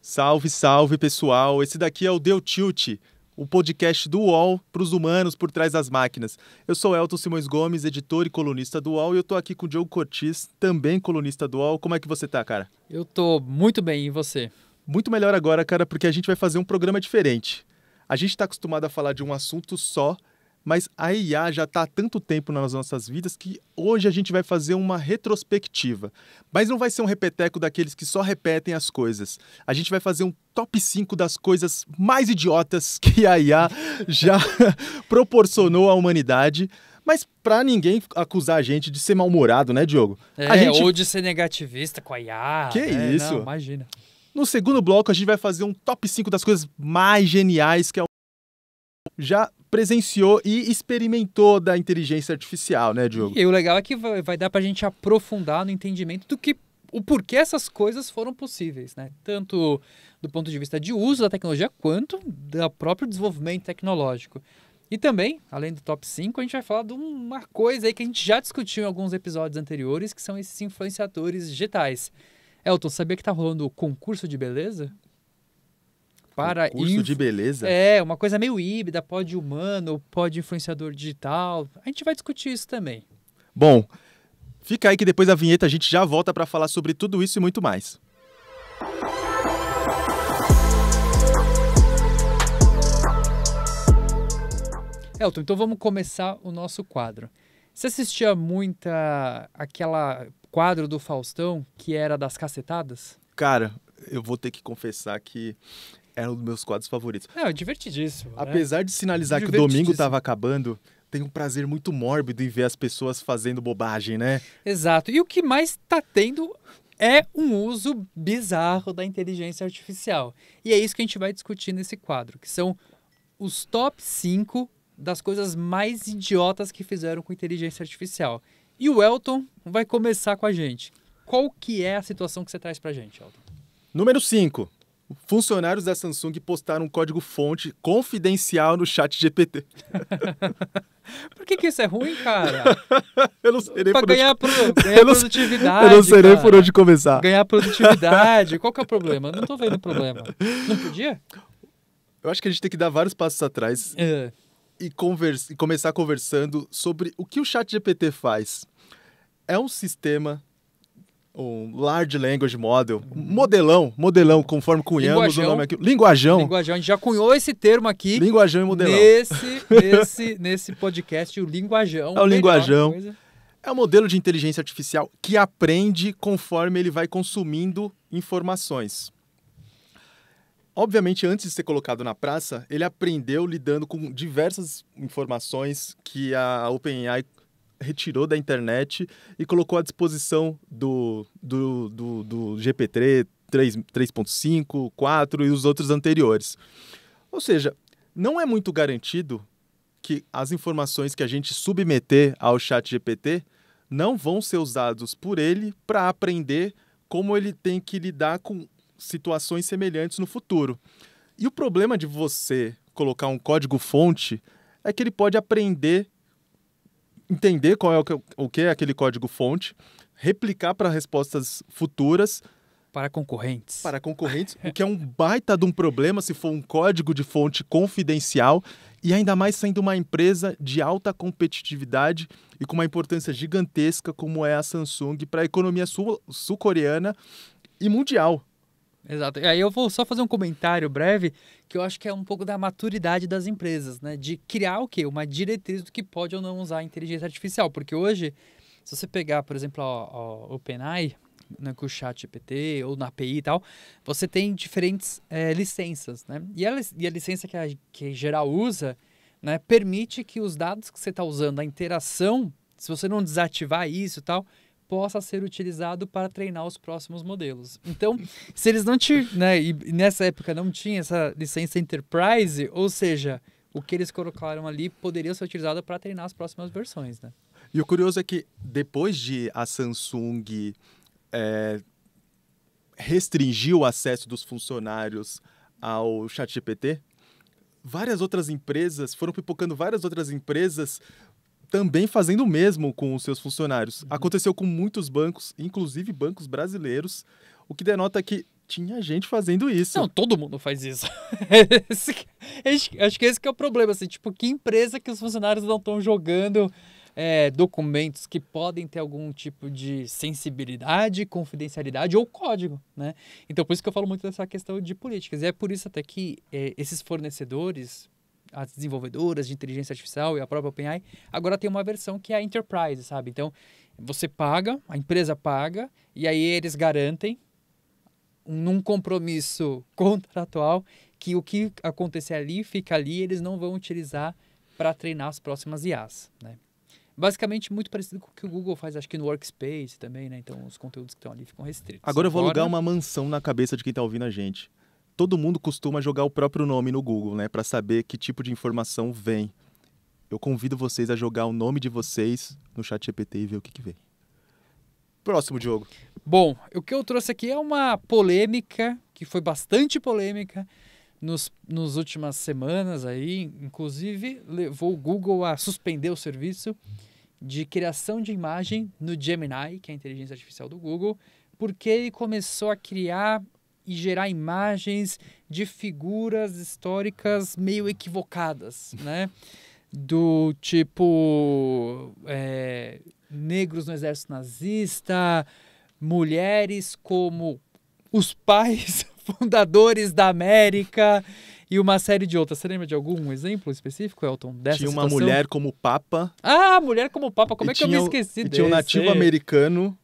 Salve, salve, pessoal. Esse daqui é o Deu Tilt, o podcast do UOL para os humanos por trás das máquinas. Eu sou Elton Simões Gomes, editor e colunista do UOL, e eu tô aqui com o Diogo Cortis, também colunista do UOL. Como é que você tá, cara? Eu tô muito bem, e você? Muito melhor agora, cara, porque a gente vai fazer um programa diferente. A gente está acostumado a falar de um assunto só, mas a IA já está há tanto tempo nas nossas vidas que hoje a gente vai fazer uma retrospectiva. Mas não vai ser um repeteco daqueles que só repetem as coisas. A gente vai fazer um top 5 das coisas mais idiotas que a IA já proporcionou à humanidade. Mas para ninguém acusar a gente de ser mal-humorado, né, Diogo? Ou de ser negativista com a IA. Que isso? Não, imagina. No segundo bloco, a gente vai fazer um top 5 das coisas mais geniais que a já presenciou e experimentou da inteligência artificial, né, Diogo? E o legal é que vai dar pra gente aprofundar no entendimento o porquê essas coisas foram possíveis, né? Tanto do ponto de vista de uso da tecnologia, quanto do próprio desenvolvimento tecnológico. E também, além do top 5, a gente vai falar de uma coisa aí que a gente já discutiu em alguns episódios anteriores, que são esses influenciadores digitais. Elton, sabia que tá rolando o concurso de beleza? Concurso de beleza? É, uma coisa meio híbrida, pode humano, pode influenciador digital. A gente vai discutir isso também. Bom, fica aí que depois da vinheta a gente já volta para falar sobre tudo isso e muito mais. Elton, então vamos começar o nosso quadro. Você assistia aquela quadro do Faustão que era das cacetadas? Cara, eu vou ter que confessar que era um dos meus quadros favoritos. É divertidíssimo. Apesar de sinalizar que o domingo estava acabando, tem um prazer muito mórbido em ver as pessoas fazendo bobagem, né? Exato. E o que mais está tendo é um uso bizarro da inteligência artificial. E é isso que a gente vai discutir nesse quadro, que são os top 5 das coisas mais idiotas que fizeram com inteligência artificial. E o Elton vai começar com a gente. Qual que é a situação que você traz pra gente, Elton? Número 5. Funcionários da Samsung postaram um código-fonte confidencial no ChatGPT. Por que isso é ruim, cara? Eu não sei nem pra por ganhar produtividade. Eu não sei nem por onde começar. Ganhar produtividade. Qual que é o problema? Não tô vendo o problema. Não podia? Eu acho que a gente tem que dar vários passos atrás e começar conversando sobre o que o ChatGPT faz. É um sistema, um Large Language Model, modelão, conforme cunhamos o nome aqui. Linguajão. A gente já cunhou esse termo aqui. Linguajão e modelão. Nesse podcast, o linguajão. É o linguajão. É um modelo de inteligência artificial que aprende conforme ele vai consumindo informações. Obviamente, antes de ser colocado na praça, ele aprendeu lidando com diversas informações que a OpenAI retirou da internet e colocou à disposição do GPT 3.5, 4 e os outros anteriores. Ou seja, não é muito garantido que as informações que a gente submeter ao ChatGPT não vão ser usados por ele para aprender como ele tem que lidar com situações semelhantes no futuro. E o problema de você colocar um código-fonte é que ele pode entender o que é aquele código-fonte, replicar para respostas futuras. Para concorrentes, o que é um baita de um problema se for um código de fonte confidencial e ainda mais sendo uma empresa de alta competitividade e com uma importância gigantesca como é a Samsung para a economia sul-coreana e mundial. Exato. E aí eu vou só fazer um comentário breve, que eu acho que é um pouco da maturidade das empresas, né? De criar o quê? Uma diretriz do que pode ou não usar a inteligência artificial. Porque hoje, se você pegar, por exemplo, o OpenAI, né, com o ChatGPT ou na API e tal, você tem diferentes licenças, né? E a licença que geral usa, né, permite que os dados que você está usando, a interação, se você não desativar isso e tal, possa ser utilizado para treinar os próximos modelos. Então, se eles não tinham, e nessa época não tinha essa licença Enterprise, ou seja, o que eles colocaram ali poderia ser utilizado para treinar as próximas versões, né? E o curioso é que depois de a Samsung restringir o acesso dos funcionários ao ChatGPT, foram pipocando várias outras empresas também fazendo o mesmo com os seus funcionários. Aconteceu com muitos bancos, inclusive bancos brasileiros, o que denota que tinha gente fazendo isso. Não, todo mundo faz isso. Acho que esse que é o problema, assim, tipo, que empresa que os funcionários não estão jogando documentos que podem ter algum tipo de sensibilidade, confidencialidade ou código, né? Então, por isso que eu falo muito dessa questão de políticas. E é por isso até que esses fornecedores, as desenvolvedoras de inteligência artificial e a própria OpenAI, agora tem uma versão que é a Enterprise, sabe? Então, você paga, a empresa paga, e aí eles garantem num compromisso contratual que o que acontecer ali, fica ali, eles não vão utilizar para treinar as próximas IAs, né? Basicamente, muito parecido com o que o Google faz, acho que no Workspace também, né? Então, os conteúdos que estão ali ficam restritos. Agora eu vou alugar uma mansão na cabeça de quem está ouvindo a gente. Todo mundo costuma jogar o próprio nome no Google, né? Para saber que tipo de informação vem. Eu convido vocês a jogar o nome de vocês no ChatGPT e ver o que vem. Próximo, Diogo. Bom, o que eu trouxe aqui é uma polêmica, que foi bastante polêmica nos últimas semanas aí, inclusive levou o Google a suspender o serviço de criação de imagem no Gemini, que é a inteligência artificial do Google, porque ele começou a criar e gerar imagens de figuras históricas meio equivocadas, né? Do tipo negros no exército nazista, mulheres como os pais fundadores da América e uma série de outras. Você lembra de algum exemplo específico, Elton, dessa Tinha uma situação? mulher como papa. Ah, mulher como papa, como é que eu me esqueci desse? Tinha um nativo americano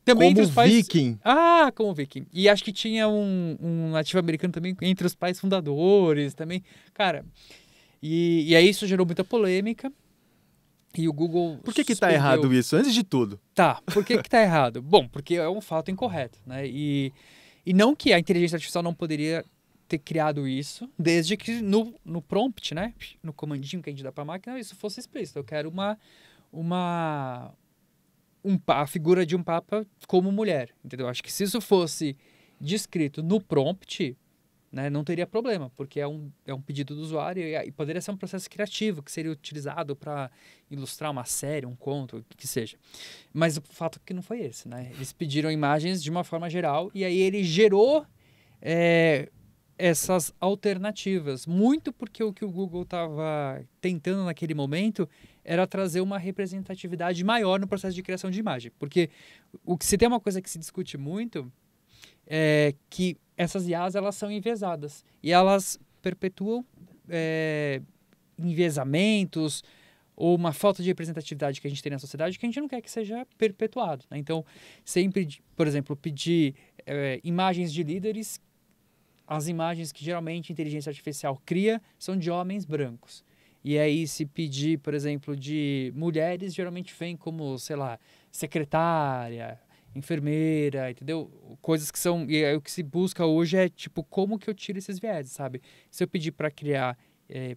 também como entre os pais... viking. Ah, como viking. E acho que tinha um nativo americano também entre os pais fundadores também. Cara, e aí isso gerou muita polêmica. E o Google... Por que tá errado isso, antes de tudo? Tá, por que tá errado? Bom, porque é um fato incorreto, né? E não que a inteligência artificial não poderia ter criado isso, desde que no prompt, né? No comandinho que a gente dá pra máquina, isso fosse explícito. Eu quero a figura de um papa como mulher, entendeu? Acho que se isso fosse descrito no prompt, né, não teria problema, porque é um pedido do usuário e poderia ser um processo criativo que seria utilizado para ilustrar uma série, um conto, o que seja. Mas o fato é que não foi esse, né? Eles pediram imagens de uma forma geral e aí ele gerou essas alternativas, muito porque o que o Google estava tentando naquele momento era trazer uma representatividade maior no processo de criação de imagem, porque se tem uma coisa que se discute muito é que essas IAs elas são enviesadas e elas perpetuam enviesamentos ou uma falta de representatividade que a gente tem na sociedade que a gente não quer que seja perpetuado, né? Então, sempre, por exemplo, pedir imagens de líderes, as imagens que geralmente a inteligência artificial cria são de homens brancos. E aí, se pedir, por exemplo, de mulheres, geralmente vem como, sei lá, secretária, enfermeira, entendeu? Coisas que são... E aí, o que se busca hoje é, tipo, como que eu tiro esses vieses, sabe? Se eu pedir para criar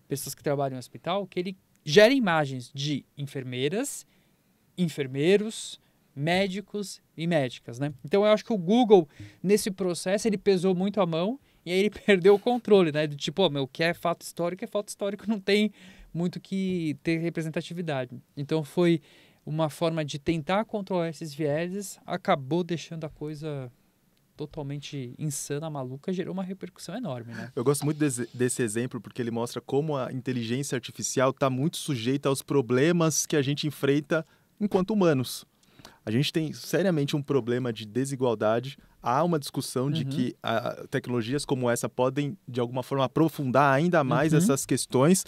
pessoas que trabalham no hospital, que ele gere imagens de enfermeiras, enfermeiros, médicos e médicas, né? Então, eu acho que o Google, nesse processo, ele pesou muito a mão e aí ele perdeu o controle, né? Do tipo, o que é fato histórico, não tem muito que ter representatividade. Então, foi uma forma de tentar controlar esses vieses, acabou deixando a coisa totalmente insana, maluca, gerou uma repercussão enorme, né? Eu gosto muito desse exemplo porque ele mostra como a inteligência artificial está muito sujeita aos problemas que a gente enfrenta enquanto humanos. A gente tem seriamente um problema de desigualdade. Há uma discussão de que tecnologias como essa podem, de alguma forma, aprofundar ainda mais essas questões,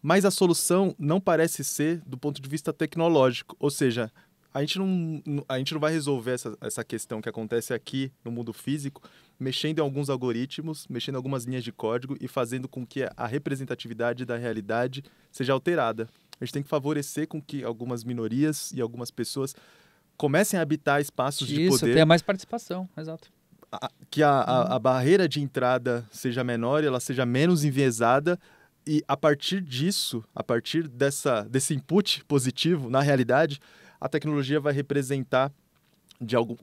mas a solução não parece ser do ponto de vista tecnológico. Ou seja, a gente não vai resolver essa questão que acontece aqui no mundo físico mexendo em alguns algoritmos, mexendo em algumas linhas de código e fazendo com que a representatividade da realidade seja alterada. A gente tem que favorecer com que algumas minorias e algumas pessoas comecem a habitar espaços de poder. Isso, tenha mais participação, exato. Que a barreira de entrada seja menor e ela seja menos enviesada. E a partir disso, a partir desse input positivo na realidade, a tecnologia vai representar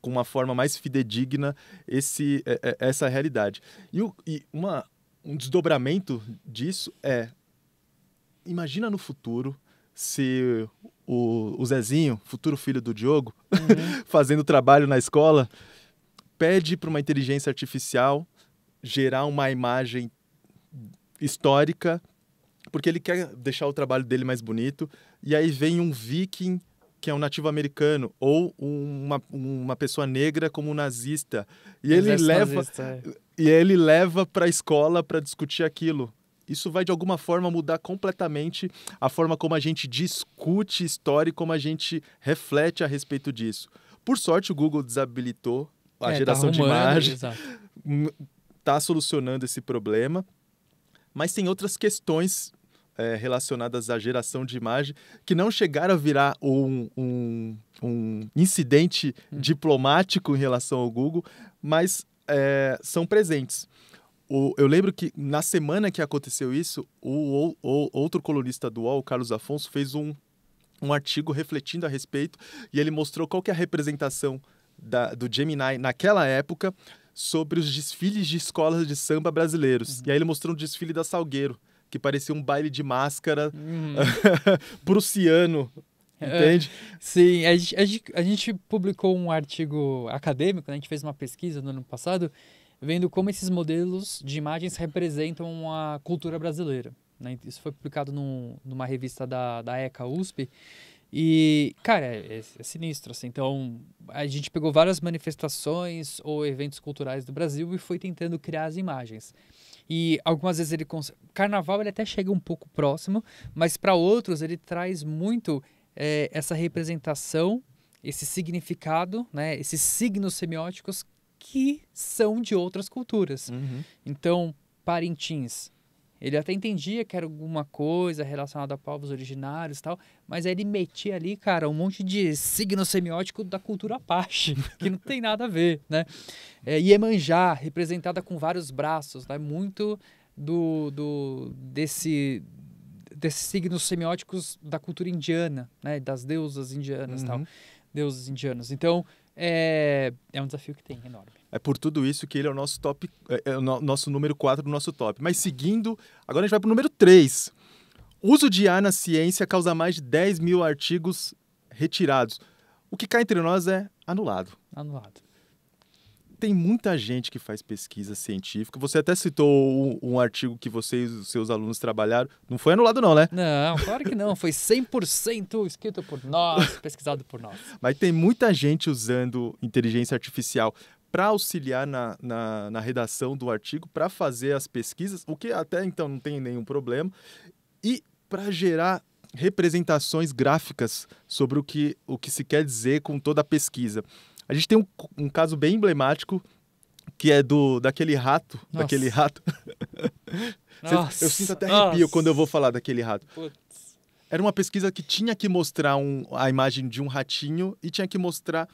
com uma forma mais fidedigna essa realidade. E um desdobramento disso imagina no futuro se o Zezinho, futuro filho do Diogo, fazendo trabalho na escola, pede para uma inteligência artificial gerar uma imagem histórica, porque ele quer deixar o trabalho dele mais bonito, e aí vem um viking, que é um nativo americano, ou uma pessoa negra como um nazista, e ele leva para a escola para discutir aquilo. Isso vai, de alguma forma, mudar completamente a forma como a gente discute história e como a gente reflete a respeito disso. Por sorte, o Google desabilitou a geração de imagem, está solucionando esse problema, mas tem outras questões relacionadas à geração de imagem que não chegaram a virar um incidente diplomático em relação ao Google, mas são presentes. Eu lembro que na semana que aconteceu isso, o outro colunista do UOL, o Carlos Afonso, fez um artigo refletindo a respeito, e ele mostrou qual que é a representação do Gemini naquela época sobre os desfiles de escolas de samba brasileiros. E aí ele mostrou um desfile da Salgueiro, que parecia um baile de máscara prussiano, entende? Sim, a gente publicou um artigo acadêmico, né? A gente fez uma pesquisa no ano passado, vendo como esses modelos de imagens representam a cultura brasileira, né? Isso foi publicado numa revista da ECA USP. E, cara, é sinistro, assim. Então, a gente pegou várias manifestações ou eventos culturais do Brasil e foi tentando criar as imagens. E algumas vezes Carnaval ele até chega um pouco próximo, mas para outros ele traz muito essa representação, esse significado, né? Esses signos semióticos que são de outras culturas. Então, Parintins, ele até entendia que era alguma coisa relacionada a povos originários e tal, mas aí ele metia ali, cara, um monte de signo semiótico da cultura Apache, que não tem nada a ver, né? Iemanjá, representada com vários braços, né? Muito desses signos semióticos da cultura indiana, né? Das deusas indianas e tal. Deuses indianos. Então, é um desafio que tem, enorme. É por tudo isso que ele é o nosso top, nosso número 4 do nosso top. Mas seguindo, agora a gente vai para o número 3. Uso de IA na ciência causa mais de 10 mil artigos retirados. O que cá entre nós é anulado. Anulado. Tem muita gente que faz pesquisa científica. Você até citou um artigo que você e os seus alunos trabalharam. Não foi anulado não, né? Não, claro que não. Foi 100% escrito por nós, pesquisado por nós. Mas tem muita gente usando inteligência artificial para auxiliar na redação do artigo, para fazer as pesquisas, o que até então não tem nenhum problema, e para gerar representações gráficas sobre o que se quer dizer com toda a pesquisa. A gente tem um caso bem emblemático, que é daquele rato. Nossa. Daquele rato. Nossa. Eu sinto até arrepio quando eu vou falar daquele rato. Putz. Era uma pesquisa que tinha que mostrar a imagem de um ratinho e tinha que mostrar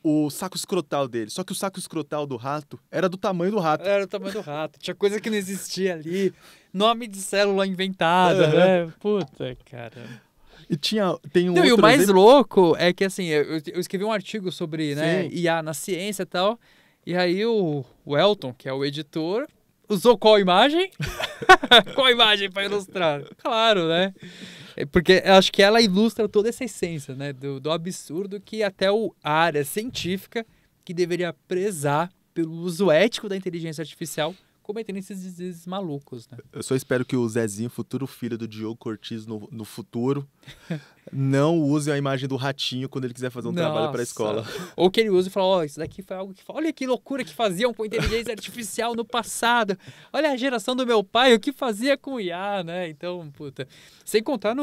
o saco escrotal dele. Só que o saco escrotal do rato era do tamanho do rato. Era do tamanho do rato. Tinha coisa que não existia ali. Nome de célula inventada, né? Puta, cara. E tem não, e o mais louco é que, assim, eu escrevi um artigo sobre, né, IA na ciência e tal, e aí o Elton, que é o editor, usou qual imagem? Qual imagem para ilustrar? Claro, né? Porque eu acho que ela ilustra toda essa essência, né, do absurdo que até a área científica, que deveria prezar pelo uso ético da inteligência artificial, cometendo esses deslizes malucos, né? Eu só espero que o Zezinho, futuro filho do Diogo Cortez no futuro, não use a imagem do ratinho quando ele quiser fazer um trabalho para a escola. Ou que ele use e fale, isso daqui foi algo que... Olha que loucura que faziam com inteligência artificial no passado. Olha a geração do meu pai, o que fazia com IA, né? Então, puta... Sem contar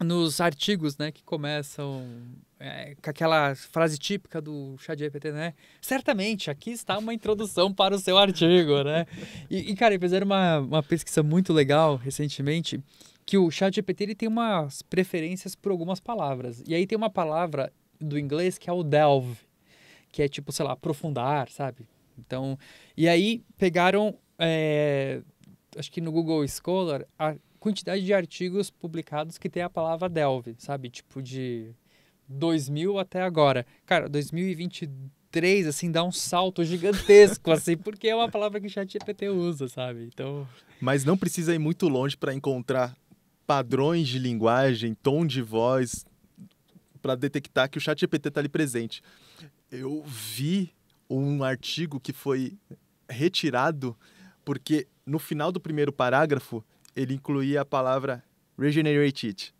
nos artigos, né, que começam com aquela frase típica do ChatGPT, né? Certamente, aqui está uma introdução para o seu artigo, né? E cara, fizeram uma pesquisa muito legal recentemente, que o ChatGPT ele tem umas preferências por algumas palavras. E aí tem uma palavra do inglês que é o delve, que é tipo, sei lá, aprofundar, sabe? Então, e aí pegaram, acho que no Google Scholar, a quantidade de artigos publicados que tem a palavra delve, sabe? Tipo de 2000 até agora. Cara, 2023, assim, dá um salto gigantesco, assim, porque é uma palavra que o ChatGPT usa, sabe? Então... Mas não precisa ir muito longe para encontrar padrões de linguagem, tom de voz, para detectar que o ChatGPT está ali presente. Eu vi um artigo que foi retirado porque no final do primeiro parágrafo ele incluía a palavra regenerate it.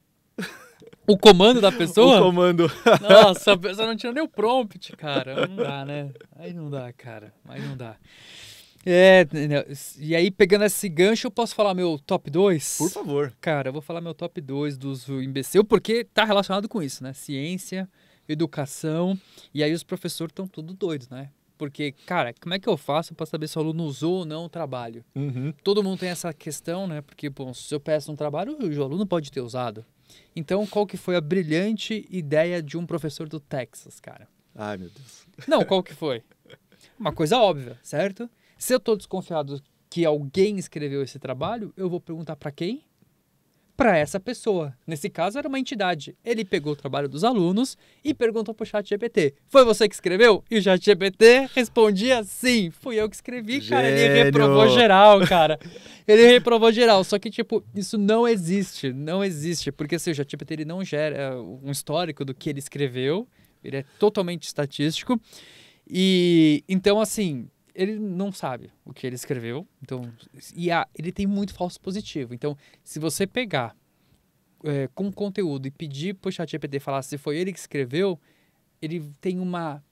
O comando da pessoa? O comando. Nossa, a pessoa não tinha nem o prompt, cara. Não dá, né? Aí não dá, cara. Aí não dá. E aí, pegando esse gancho, eu posso falar meu top 2? Por favor. Cara, eu vou falar meu top 2 do uso imbecil, porque tá relacionado com isso, né? Ciência, educação, e aí os professores estão tudo doidos, né? Porque, cara, como é que eu faço para saber se o aluno usou ou não o trabalho? Uhum. Todo mundo tem essa questão, né? Porque, bom, se eu peço um trabalho, o aluno pode ter usado. Então, qual que foi a brilhante ideia de um professor do Texas, cara? Ai, meu Deus. Não, qual que foi? Uma coisa óbvia, certo? Se eu tô desconfiado que alguém escreveu esse trabalho, eu vou perguntar para quem? Para essa pessoa. Nesse caso, era uma entidade. Ele pegou o trabalho dos alunos e perguntou pro ChatGPT. Foi você que escreveu? E o ChatGPT respondia sim. Fui eu que escrevi, cara. Ele Gênio. reprovou geral, cara. Ele reprovou geral. Só que, tipo, isso não existe. Não existe. Porque assim, o ChatGPT ele não gera um histórico do que ele escreveu. Ele é totalmente estatístico. E então, assim, ele não sabe o que ele escreveu. Então, ele tem muito falso positivo. Então, se você pegar com conteúdo e pedir pro ChatGPT falar se foi ele que escreveu, ele tem uma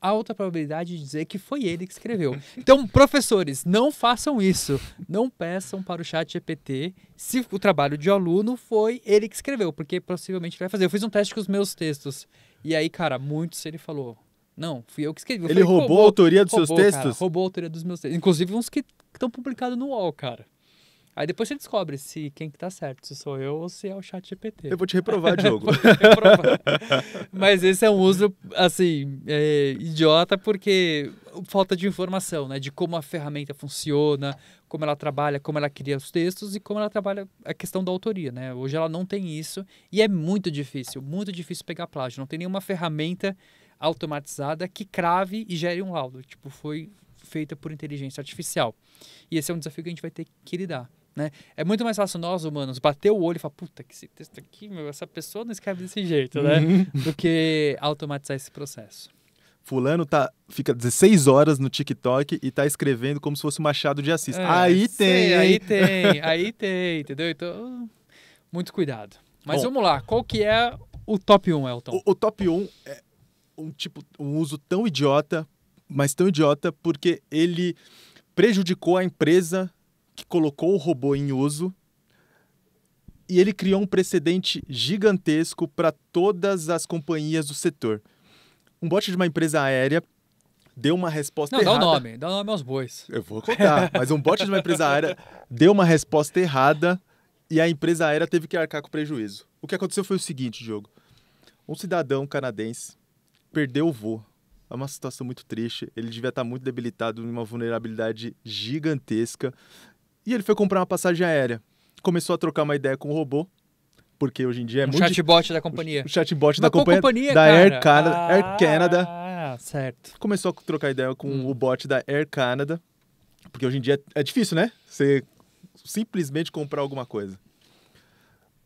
alta probabilidade de dizer que foi ele que escreveu. Então, professores, não façam isso. Não peçam para o ChatGPT se o trabalho de aluno foi ele que escreveu, porque possivelmente ele vai fazer. Eu fiz um teste com os meus textos. E aí, cara, muitos ele falou... Não, fui eu que escrevi. Ele roubou a autoria dos seus textos? Cara, roubou a autoria dos meus textos. Inclusive uns que estão publicados no UOL, cara. Aí depois você descobre se quem que tá certo, se sou eu ou se é o ChatGPT. Eu vou te reprovar, Diogo. Mas esse é um uso, assim, idiota, porque falta de informação, né? De como a ferramenta funciona, como ela trabalha, como ela cria os textos e como ela trabalha a questão da autoria, né? Hoje ela não tem isso e é muito difícil pegar plágio. Não tem nenhuma ferramenta automatizada que crave e gere um laudo. Tipo, foi feita por inteligência artificial. E esse é um desafio que a gente vai ter que lidar, né? É muito mais fácil nós, humanos, bater o olho e falar, puta, que esse texto aqui, meu, essa pessoa não escreve desse jeito, né? Do que automatizar esse processo. Fulano fica 16 horas no TikTok e tá escrevendo como se fosse o Machado de Assis. Aí tem, entendeu? Então, muito cuidado. Mas vamos lá, qual que é o top 1, Elton? O top 1 é um uso tão idiota, mas tão idiota porque ele prejudicou a empresa que colocou o robô em uso e ele criou um precedente gigantesco para todas as companhias do setor. Um bot de uma empresa aérea deu uma resposta errada. Dá o nome aos bois. Eu vou contar, mas um bot de uma empresa aérea deu uma resposta errada e a empresa aérea teve que arcar com prejuízo. O que aconteceu foi o seguinte, Diogo. Um cidadão canadense perdeu o voo. É uma situação muito triste. Ele devia estar muito debilitado, numa vulnerabilidade gigantesca. E ele foi comprar uma passagem aérea. Começou a trocar uma ideia com o robô, porque hoje em dia é muito... chatbot da companhia. O chatbot da companhia da Air Canada. Air Canada. Ah, certo. Começou a trocar ideia com o bot da Air Canada, porque hoje em dia é difícil, né? Você simplesmente comprar alguma coisa.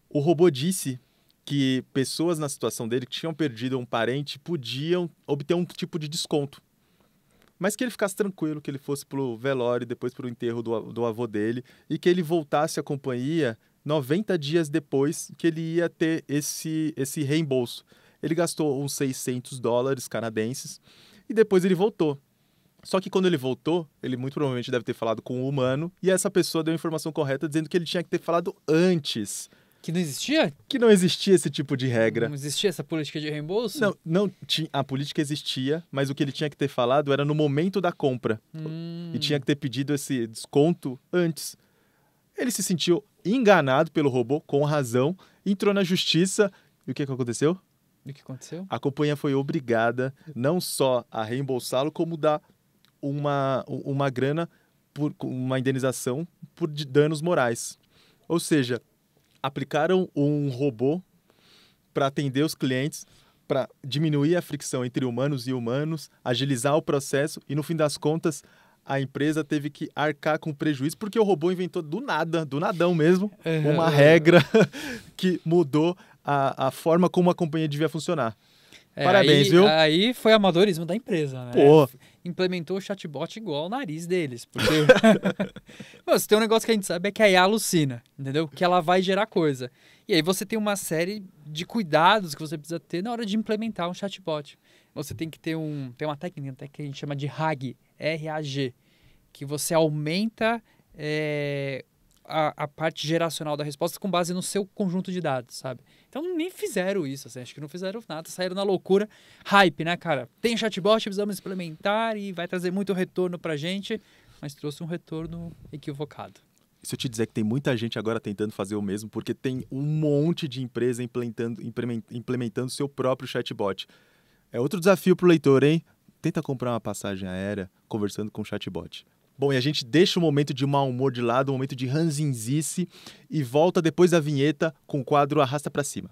O robô disse que pessoas na situação dele que tinham perdido um parente podiam obter um tipo de desconto. Mas que ele ficasse tranquilo, que ele fosse pro velório e depois pro enterro do avô dele e que ele voltasse à companhia 90 dias depois que ele ia ter esse reembolso. Ele gastou uns $600 canadenses e depois ele voltou. Só que quando ele voltou, ele muito provavelmente deve ter falado com um humano e essa pessoa deu a informação correta dizendo que ele tinha que ter falado antes. Que não existia? Que não existia esse tipo de regra. Não existia essa política de reembolso? Não tinha, a política existia, mas o que ele tinha que ter falado era no momento da compra. E tinha que ter pedido esse desconto antes. Ele se sentiu enganado pelo robô, com razão, entrou na justiça. E o que aconteceu? O que aconteceu? A companhia foi obrigada não só a reembolsá-lo, como dar uma grana, uma indenização por danos morais. Ou seja, aplicaram um robô para atender os clientes, para diminuir a fricção entre humanos e humanos, agilizar o processo e, no fim das contas, a empresa teve que arcar com prejuízo porque o robô inventou do nadão mesmo, uma regra que mudou a forma como a companhia devia funcionar. Parabéns, aí, viu? Aí foi amadorismo da empresa, né? Pô. Implementou o chatbot igual o nariz deles. Porque Mano, se tem um negócio que a gente sabe é que a IA alucina, entendeu? Que ela vai gerar coisa. E aí você tem uma série de cuidados que você precisa ter na hora de implementar um chatbot. Você tem que ter tem uma técnica até que a gente chama de RAG, R-A-G, que você aumenta a parte geracional da resposta com base no seu conjunto de dados, sabe? Então nem fizeram isso, assim, acho que não fizeram nada, saíram na loucura. Hype, né, cara? Tem chatbot, precisamos implementar e vai trazer muito retorno pra gente, mas trouxe um retorno equivocado. Se eu te dizer que tem muita gente agora tentando fazer o mesmo, porque tem um monte de empresa implementando seu próprio chatbot. É outro desafio pro leitor, hein? Tenta comprar uma passagem aérea conversando com o chatbot. Bom, e a gente deixa o momento de mau humor de lado, o momento de ranzinzice e volta depois da vinheta com o quadro Arrasta Pra Cima.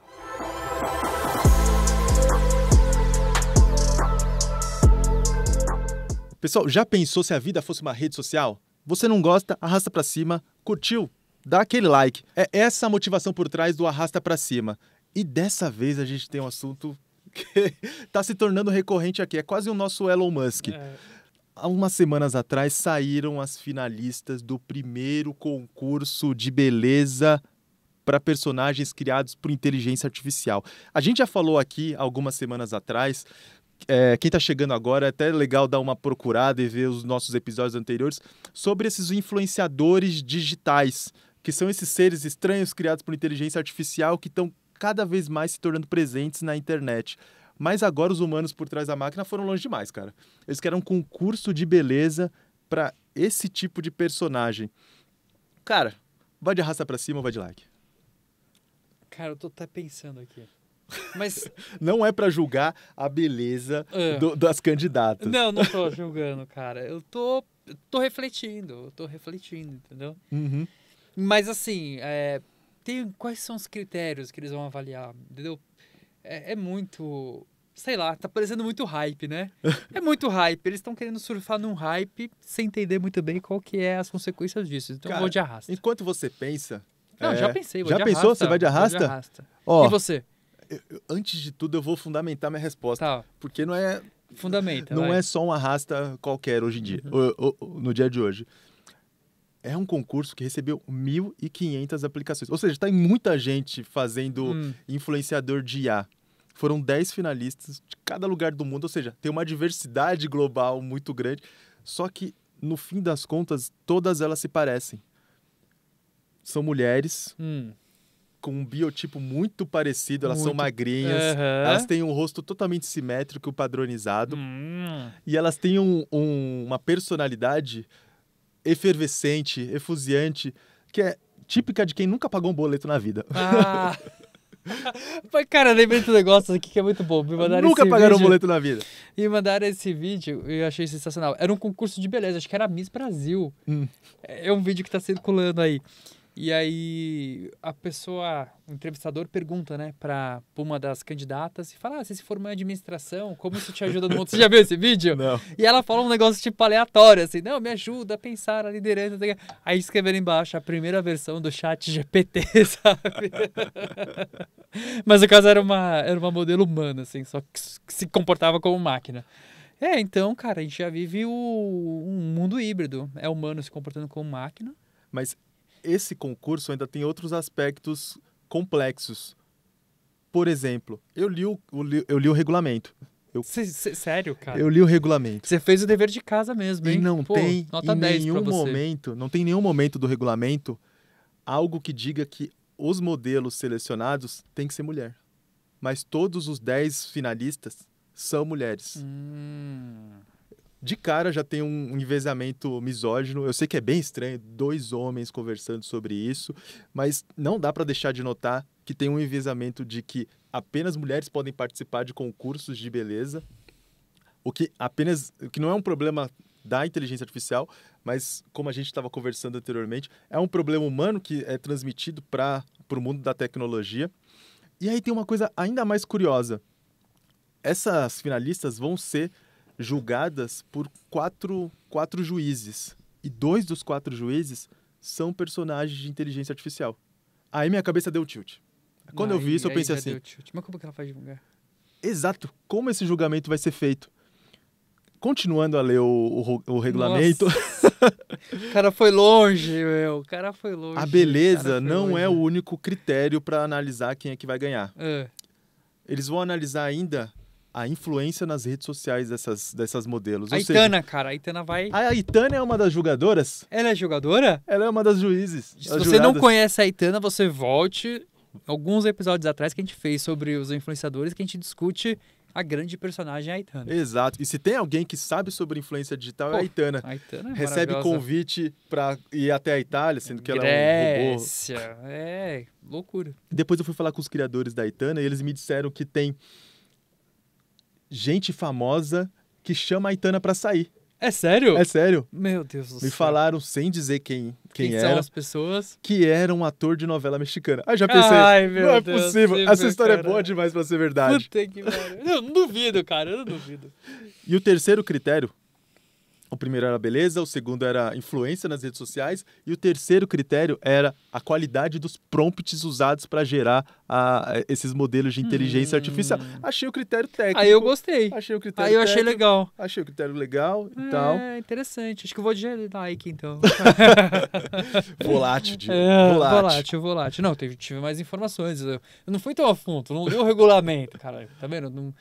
Pessoal, já pensou se a vida fosse uma rede social? Você não gosta? Arrasta Pra Cima. Curtiu? Dá aquele like. É essa a motivação por trás do Arrasta Pra Cima. E dessa vez a gente tem um assunto que está se tornando recorrente aqui. É quase o nosso Elon Musk. Há umas semanas atrás saíram as finalistas do primeiro concurso de beleza para personagens criados por inteligência artificial. A gente já falou aqui algumas semanas atrás, quem está chegando agora é até legal dar uma procurada e ver os nossos episódios anteriores, sobre esses influenciadores digitais, que são esses seres estranhos criados por inteligência artificial que estão cada vez mais se tornando presentes na internet. Mas agora os humanos por trás da máquina foram longe demais, cara. Eles querem um concurso de beleza para esse tipo de personagem. Cara, vai de arrasta pra cima ou vai de like? Cara, eu tô até pensando aqui. Mas não é para julgar a beleza das candidatas. Não tô julgando, cara. Eu tô refletindo, entendeu? Uhum. Mas assim, quais são os critérios que eles vão avaliar, entendeu? É muito, sei lá, tá parecendo muito hype, né? É muito hype, eles estão querendo surfar num hype sem entender muito bem qual que é as consequências disso. Então cara, eu vou de arrasta. Enquanto você pensa... Não, já pensei, vou já de arrasta. Já pensou? Você vai de arrasta? Vou de arrasta. Ó, e você? Antes de tudo, eu vou fundamentar minha resposta. Tá. Porque não é... Fundamenta, Não vai. é só um arrasta qualquer hoje em dia, no dia de hoje. É um concurso que recebeu 1.500 aplicações. Ou seja, tá muita gente fazendo influenciador de IA. Foram 10 finalistas de cada lugar do mundo, ou seja, tem uma diversidade global muito grande. Só que, no fim das contas, todas elas se parecem. São mulheres com um biotipo muito parecido, elas são magrinhas, elas têm um rosto totalmente simétrico, padronizado, e elas têm uma personalidade efervescente, efusiante, que é típica de quem nunca pagou um boleto na vida. Cara, lembrei do negócio aqui que é muito bom. Nunca pagaram um boleto na vida. E mandaram esse vídeo e eu achei sensacional. Era um concurso de beleza, acho que era Miss Brasil. É um vídeo que tá circulando aí. E aí o entrevistador pergunta, né, pra uma das candidatas e fala, você se formou em administração, como isso te ajuda no mundo? Você já viu esse vídeo? Não. E ela fala um negócio tipo aleatório, assim, não, me ajuda a pensar a liderança. Aí escreveram embaixo a primeira versão do chat GPT, sabe? Mas no caso era uma modelo humana, assim, só que se comportava como máquina. Então, cara, a gente já vive um mundo híbrido. É humano se comportando como máquina. Mas esse concurso ainda tem outros aspectos complexos. Por exemplo, eu li o regulamento. Sério, cara? Eu li o regulamento. Você fez o dever de casa mesmo, hein? E não tem nota 10 pra você. Não tem nenhum momento do regulamento algo que diga que os modelos selecionados têm que ser mulher. Mas todos os 10 finalistas são mulheres. De cara já tem um envezamento misógino. Eu sei que é bem estranho, 2 homens conversando sobre isso, mas não dá para deixar de notar que tem um envezamento de que apenas mulheres podem participar de concursos de beleza, o que não é um problema da inteligência artificial, mas como a gente estava conversando anteriormente, é um problema humano que é transmitido para o mundo da tecnologia. E aí tem uma coisa ainda mais curiosa. Essas finalistas vão ser julgadas por quatro juízes. E 2 dos 4 juízes são personagens de inteligência artificial. Aí minha cabeça deu tilt. Quando eu vi isso, eu pensei assim... Mas como que ela faz divulgar? exato como esse julgamento vai ser feito. Continuando a ler o regulamento... O cara foi longe, meu. O cara foi longe. A beleza não é o único critério para analisar quem é que vai ganhar. Eles vão analisar ainda a influência nas redes sociais dessas modelos. A Aitana, cara. A Aitana vai... A Aitana é uma das julgadoras? Ela é jogadora? Ela é uma das juízes. Se você não conhece a Aitana, você volte alguns episódios atrás que a gente fez sobre os influenciadores, que a gente discute a grande personagem Aitana. Exato. E se tem alguém que sabe sobre influência digital, é a Aitana. A Aitana é recebe convite para ir até a Itália, sendo que ela é um robô. É, loucura. Depois eu fui falar com os criadores da Aitana e eles me disseram que tem gente famosa que chama a Aitana para sair. É sério? É sério. Meu Deus do céu. Me falaram, sem dizer quem era, são as pessoas, que era um ator de novela mexicana. Aí já pensei, não é possível. Essa história é boa demais para ser verdade. Puta que pariu. Eu não duvido, cara, eu não duvido. E o terceiro critério, o primeiro era a beleza, o segundo era a influência nas redes sociais e o terceiro critério era a qualidade dos prompts usados para gerar esses modelos de inteligência artificial. Achei o critério técnico. Aí eu gostei. Achei o critério técnico. Achei legal. Achei o critério legal e tal. É, interessante. Acho que eu vou de like, então. Volátil, Diego. Volátil. Não, tive mais informações. Eu não fui tão a fundo, não li o regulamento, cara. Tá vendo? Não...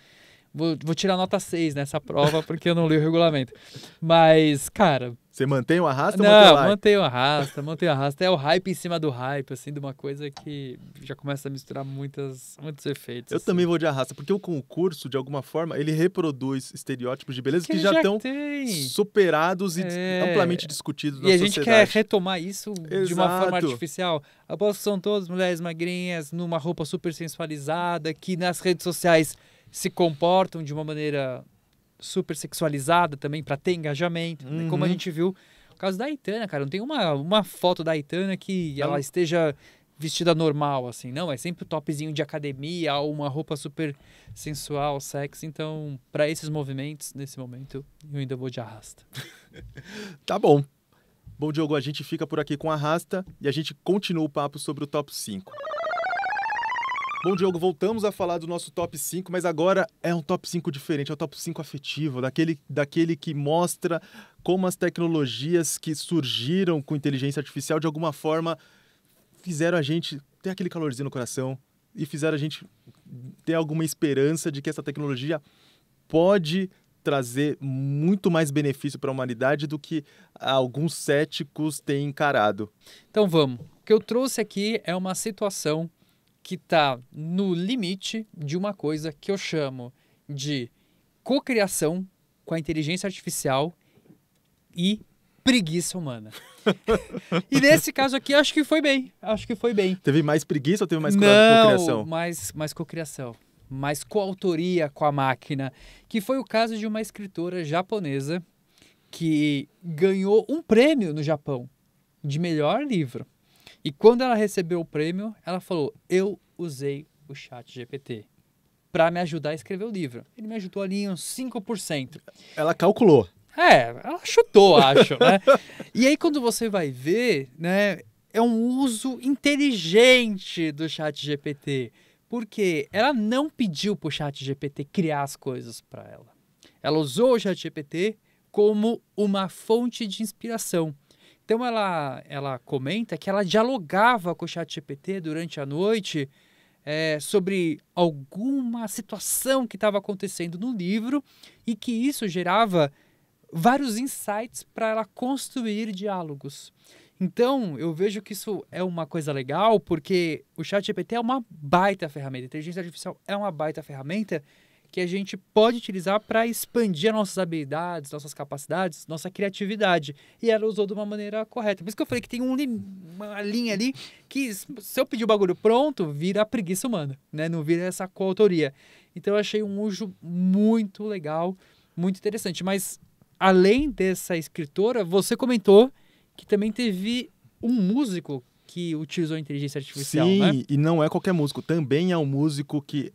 Vou tirar nota 6 nessa prova porque eu não li o regulamento. Mas, cara... Você mantém o arrasta ou mantém o like? Mantenho o arrasta. É o hype em cima do hype, assim, de uma coisa que já começa a misturar muitos efeitos. Eu também vou de arrasta, porque o concurso, de alguma forma, ele reproduz estereótipos de beleza que já estão superados e amplamente discutidos na sociedade. E a gente quer retomar isso de uma forma artificial. Aposto que são todas mulheres magrinhas, numa roupa super sensualizada, que nas redes sociais se comportam de uma maneira super sexualizada também para ter engajamento, né? Como a gente viu no caso da Aitana, cara, não tem uma foto da Aitana que ela esteja vestida normal, assim, não, é sempre o topzinho de academia, uma roupa super sensual, sexy, então para esses movimentos, nesse momento, eu ainda vou de arrasta. Tá bom. Bom, Diogo, a gente fica por aqui com arrasta e a gente continua o papo sobre o top 5. Bom, Diogo, voltamos a falar do nosso top 5, mas agora é um top 5 diferente, é um top 5 afetivo, daquele que mostra como as tecnologias que surgiram com inteligência artificial, de alguma forma, fizeram a gente ter aquele calorzinho no coração e fizeram a gente ter alguma esperança de que essa tecnologia pode trazer muito mais benefício para a humanidade do que alguns céticos têm encarado. Então vamos. O que eu trouxe aqui é uma situação que está no limite de uma coisa que eu chamo de cocriação com a inteligência artificial e preguiça humana. E nesse caso aqui, acho que foi bem. Teve mais preguiça ou teve mais cocriação? Não, mais cocriação. Mais coautoria com a máquina. Que foi o caso de uma escritora japonesa que ganhou um prêmio no Japão de melhor livro. E quando ela recebeu o prêmio, ela falou, eu usei o ChatGPT para me ajudar a escrever o livro. Ele me ajudou ali uns 5%. Ela calculou. Ela chutou, acho, né? E aí quando você vai ver, né, é um uso inteligente do ChatGPT. Porque ela não pediu para o ChatGPT criar as coisas para ela. Ela usou o ChatGPT como uma fonte de inspiração. Então, ela comenta que ela dialogava com o ChatGPT durante a noite sobre alguma situação que estava acontecendo no livro e que isso gerava vários insights para ela construir diálogos. Então, eu vejo que isso é uma coisa legal porque o ChatGPT é uma baita ferramenta. A inteligência artificial é uma baita ferramenta que a gente pode utilizar para expandir nossas habilidades, nossas capacidades, nossa criatividade. E ela usou de uma maneira correta. Por isso que eu falei que tem uma linha ali que, se eu pedir o bagulho pronto, vira a preguiça humana, né? Não vira essa coautoria. Então eu achei um uso muito legal, muito interessante. Mas, além dessa escritora, você comentou que também teve um músico que utilizou a inteligência artificial, Sim, né? E não é qualquer músico. Também é um músico que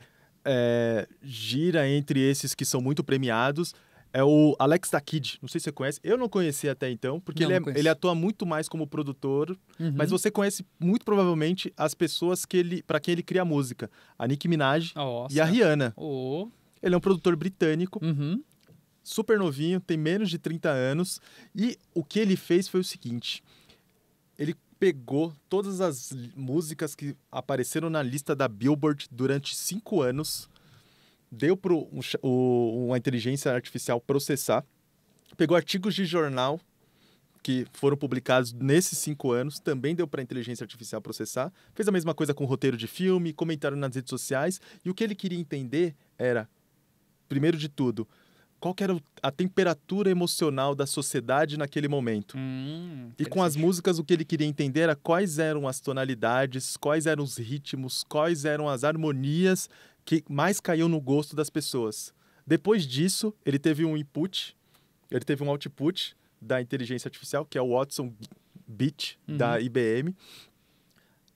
gira entre esses que são muito premiados. É o Alex da Kid, não sei se você conhece. Eu não conhecia até então, porque Não, não conheço. ele atua muito mais como produtor, mas você conhece muito provavelmente as pessoas para quem ele cria música. A Nicki Minaj e a Nossa. Rihanna. Oh. Ele é um produtor britânico, Uhum. super novinho, tem menos de 30 anos. E o que ele fez foi o seguinte: ele pegou todas as músicas que apareceram na lista da Billboard durante 5 anos, deu para uma inteligência artificial processar, pegou artigos de jornal que foram publicados nesses 5 anos, também deu para a inteligência artificial processar, fez a mesma coisa com roteiro de filme, comentário nas redes sociais, e o que ele queria entender era, primeiro de tudo, qual que era a temperatura emocional da sociedade naquele momento. E com as Interessante. músicas, o que ele queria entender era quais eram as tonalidades, quais eram os ritmos, quais eram as harmonias que mais caíam no gosto das pessoas. Depois disso, ele teve um output da inteligência artificial, que é o Watson Beat, da IBM.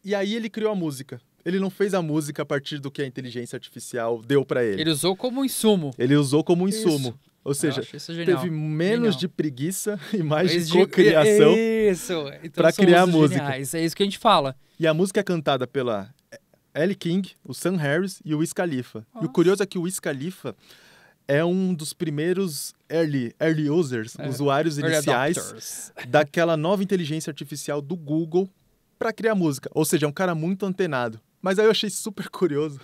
E aí ele criou a música. Ele não fez a música a partir do que a inteligência artificial deu para ele. Ele usou como insumo. Ele usou como insumo. Isso. Ou seja, Eu acho isso genial. teve menos Genial. de preguiça e mais Mas de cocriação Isso. Então pra são criar a usos música. geniais. É isso que a gente fala. E a música é cantada pela Ellie King, o Sam Harris e o Wiz Khalifa. E o Nossa. curioso é que o Wiz Khalifa é um dos primeiros early users, usuários Early iniciais adopters. daquela nova inteligência artificial do Google para criar música. Ou seja, é um cara muito antenado. Mas aí eu achei super curioso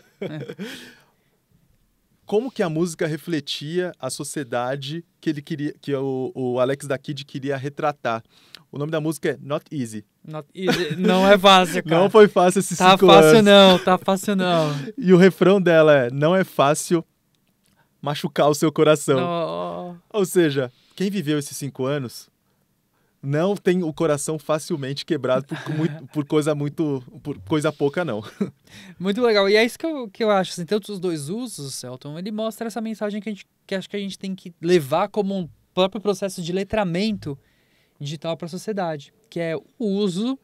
como que a música refletia a sociedade que ele queria, que o Alex da Kid queria retratar. O nome da música é Not Easy. Not easy. Não é fácil, cara. Não foi fácil esses Tá 5 fácil anos. não, tá fácil não. E o refrão dela é: não é fácil machucar o seu coração. Não. Ou seja, quem viveu esses 5 anos não tem o coração facilmente quebrado por coisa pouca, não. Muito legal. E é isso que eu acho. Assim, tanto os dois usos, Celton, ele mostra essa mensagem que acho que a gente tem que levar como um próprio processo de letramento digital para a sociedade, que é o uso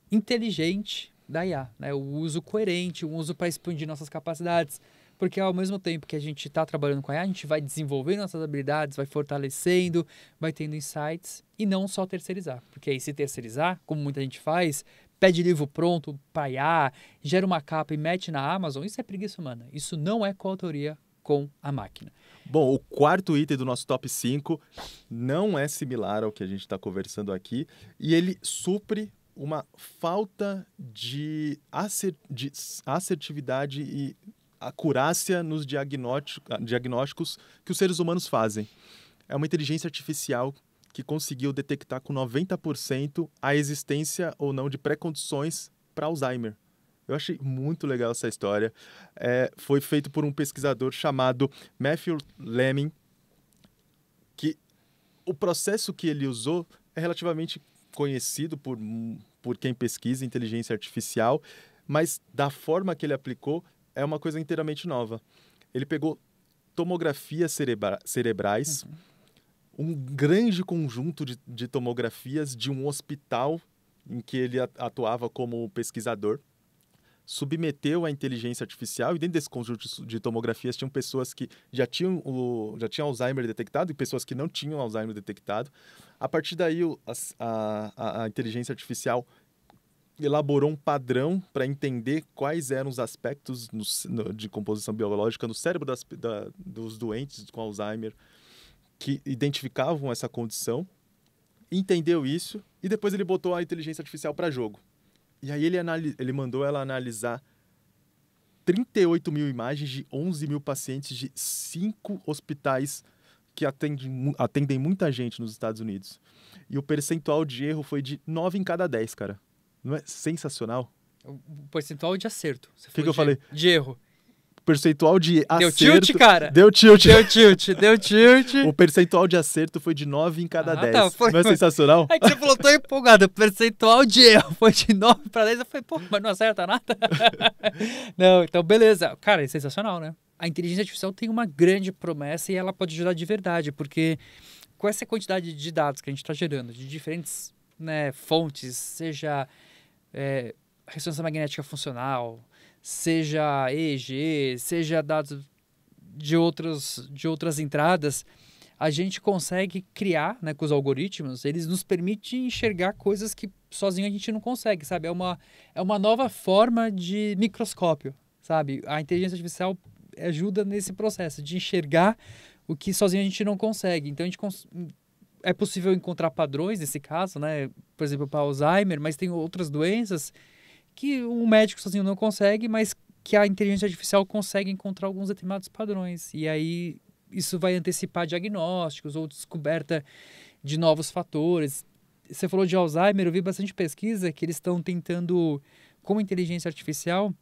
inteligente da IA, né? O uso coerente, o uso para expandir nossas capacidades. Porque ao mesmo tempo que a gente está trabalhando com a IA, a gente vai desenvolvendo nossas habilidades, vai fortalecendo, vai tendo insights e não só terceirizar. Porque aí se terceirizar, como muita gente faz, pede livro pronto para IA, gera uma capa e mete na Amazon, isso é preguiça humana. Isso não é coautoria com a máquina. Bom, o quarto item do nosso top 5 não é similar ao que a gente está conversando aqui e ele supre uma falta de assertividade e acurácia nos diagnósticos que os seres humanos fazem. É uma inteligência artificial que conseguiu detectar com 90% a existência ou não de pré-condições para Alzheimer. Eu achei muito legal essa história. Foi feito por um pesquisador chamado Matthew Lemming, que o processo que ele usou é relativamente conhecido por quem pesquisa inteligência artificial, mas da forma que ele aplicou é uma coisa inteiramente nova. Ele pegou tomografias cerebrais, um grande conjunto de tomografias de um hospital em que ele atuava como pesquisador, submeteu à inteligência artificial e dentro desse conjunto de tomografias tinham pessoas que já tinham Alzheimer detectado e pessoas que não tinham Alzheimer detectado. A partir daí, a inteligência artificial elaborou um padrão para entender quais eram os aspectos de composição biológica no cérebro dos doentes com Alzheimer que identificavam essa condição, entendeu isso e depois ele botou a inteligência artificial para jogo. E aí ele mandou ela analisar 38 mil imagens de 11 mil pacientes de 5 hospitais que atendem muita gente nos Estados Unidos. E o percentual de erro foi de 9 em cada 10, cara. Não é sensacional? O percentual de acerto. O que eu falei? De erro. Percentual de Deu acerto... tilt, cara? Deu tilt. Deu tilt. O percentual de acerto foi de 9 em cada 10. Tá, Não é sensacional? É que você falou tão empolgado. O percentual de erro foi de 9 para 10. Eu falei, pô, mas não acerta nada. Não, então beleza. Cara, é sensacional, né? A inteligência artificial tem uma grande promessa e ela pode ajudar de verdade, porque com essa quantidade de dados que a gente está gerando, de diferentes fontes, seja ressonância magnética funcional, seja EEG, seja dados de outras entradas, a gente consegue criar, né, com os algoritmos, eles nos permitem enxergar coisas que sozinho a gente não consegue, sabe? É uma nova forma de microscópio, sabe? A inteligência artificial ajuda nesse processo de enxergar o que sozinho a gente não consegue. Então, é possível encontrar padrões nesse caso, né? Por exemplo, para Alzheimer, mas tem outras doenças que um médico sozinho não consegue, mas que a inteligência artificial consegue encontrar alguns determinados padrões. E aí isso vai antecipar diagnósticos ou descoberta de novos fatores. Você falou de Alzheimer, eu vi bastante pesquisa que eles estão tentando, com inteligência artificial,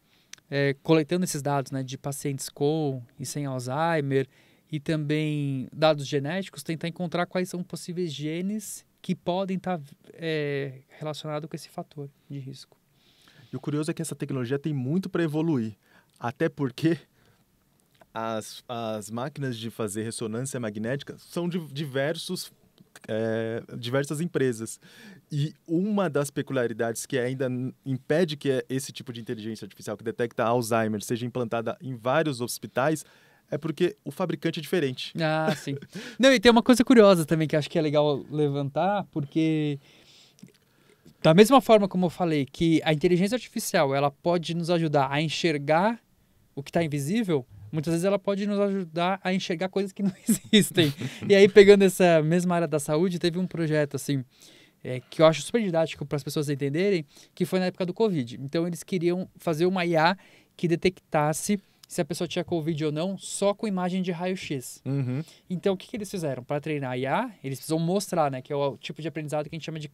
coletando esses dados, né, de pacientes com e sem Alzheimer e também dados genéticos, tentar encontrar quais são possíveis genes que podem estar relacionados com esse fator de risco. E o curioso é que essa tecnologia tem muito para evoluir, até porque as máquinas de fazer ressonância magnética são de diversas empresas. E uma das peculiaridades que ainda impede que esse tipo de inteligência artificial que detecta Alzheimer seja implantada em vários hospitais é porque o fabricante é diferente. Ah, sim. Não, e tem uma coisa curiosa também que acho que é legal levantar, porque da mesma forma como eu falei que a inteligência artificial ela pode nos ajudar a enxergar o que está invisível, muitas vezes ela pode nos ajudar a enxergar coisas que não existem. E aí, pegando essa mesma área da saúde, teve um projeto assim, que eu acho super didático para as pessoas entenderem, que foi na época do Covid. Então, eles queriam fazer uma IA que detectasse se a pessoa tinha Covid ou não, só com imagem de raio-x. Uhum. Então, o que eles fizeram? Para treinar a IA, eles precisam mostrar, né, que é o tipo de aprendizado que a gente chama de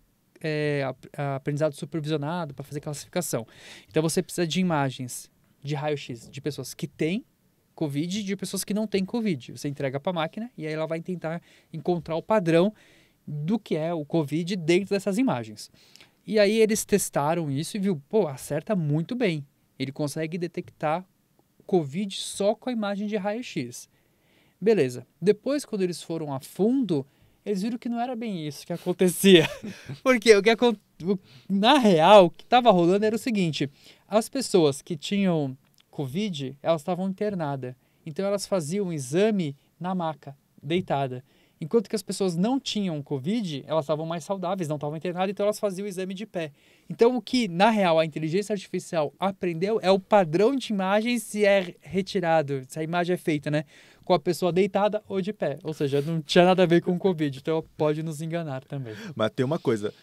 aprendizado supervisionado para fazer classificação. Então, você precisa de imagens de raio-x de pessoas que têm Covid e de pessoas que não têm Covid. Você entrega para a máquina e aí ela vai tentar encontrar o padrão do que é o Covid dentro dessas imagens. E aí eles testaram isso e viu, pô, acerta muito bem. Ele consegue detectar Covid só com a imagem de raio-x. Beleza. Depois, quando eles foram a fundo, eles viram que não era bem isso que acontecia. Porque na real, o que estava rolando era o seguinte: as pessoas que tinham Covid, elas estavam internadas. Então, elas faziam um exame na maca, deitada. Enquanto que as pessoas não tinham Covid, elas estavam mais saudáveis, não estavam internadas, então elas faziam o exame de pé. Então, o que, na real, a inteligência artificial aprendeu é o padrão de imagem se é retirado, se a imagem é feita, né, com a pessoa deitada ou de pé. Ou seja, não tinha nada a ver com o Covid, então pode nos enganar também. Mas tem uma coisa,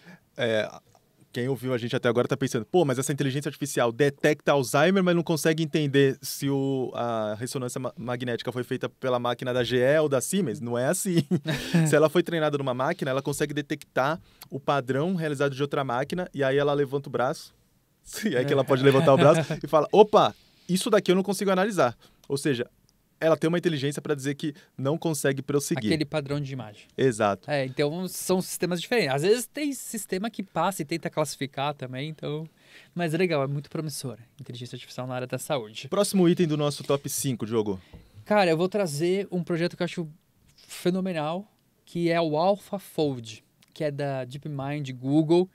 quem ouviu a gente até agora está pensando, pô, mas essa inteligência artificial detecta Alzheimer, mas não consegue entender se a ressonância magnética foi feita pela máquina da GE ou da Siemens. Não é assim. Se ela foi treinada numa máquina, ela consegue detectar o padrão realizado de outra máquina e aí ela levanta o braço, e aí que ela pode levantar o braço e fala, opa, isso daqui eu não consigo analisar. Ou seja, ela tem uma inteligência para dizer que não consegue prosseguir. Aquele padrão de imagem. Exato. Então são sistemas diferentes. Às vezes tem sistema que passa e tenta classificar também, então... Mas é legal, é muito promissor. Inteligência artificial na área da saúde. Próximo item do nosso top 5, Diogo. Cara, eu vou trazer um projeto que eu acho fenomenal, que é o AlphaFold, que é da DeepMind Google,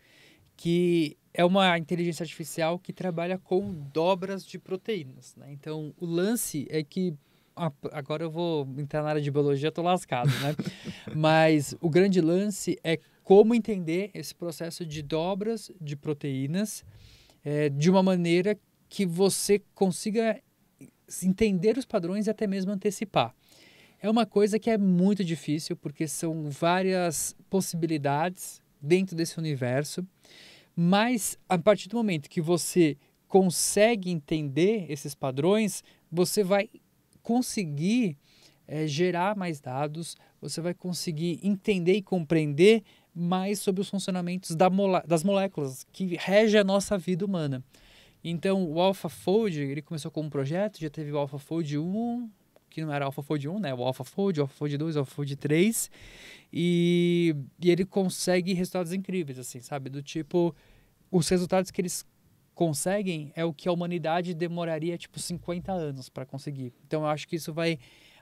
que é uma inteligência artificial que trabalha com dobras de proteínas, né? Então, o lance é que agora eu vou entrar na área de biologia, tô lascado, né? Mas o grande lance é como entender esse processo de dobras de proteínas de uma maneira que você consiga entender os padrões e até mesmo antecipar. É uma coisa que é muito difícil, porque são várias possibilidades dentro desse universo, mas a partir do momento que você consegue entender esses padrões, você vai conseguir gerar mais dados, você vai conseguir entender e compreender mais sobre os funcionamentos das moléculas que regem a nossa vida humana. Então, o AlphaFold, ele começou como um projeto, já teve o AlphaFold 1, que não era AlphaFold 1, né? O AlphaFold 2, o AlphaFold 3, e ele consegue resultados incríveis, assim, sabe? Do tipo, os resultados que eles conseguem é o que a humanidade demoraria, 50 anos para conseguir. Então, eu acho que isso vai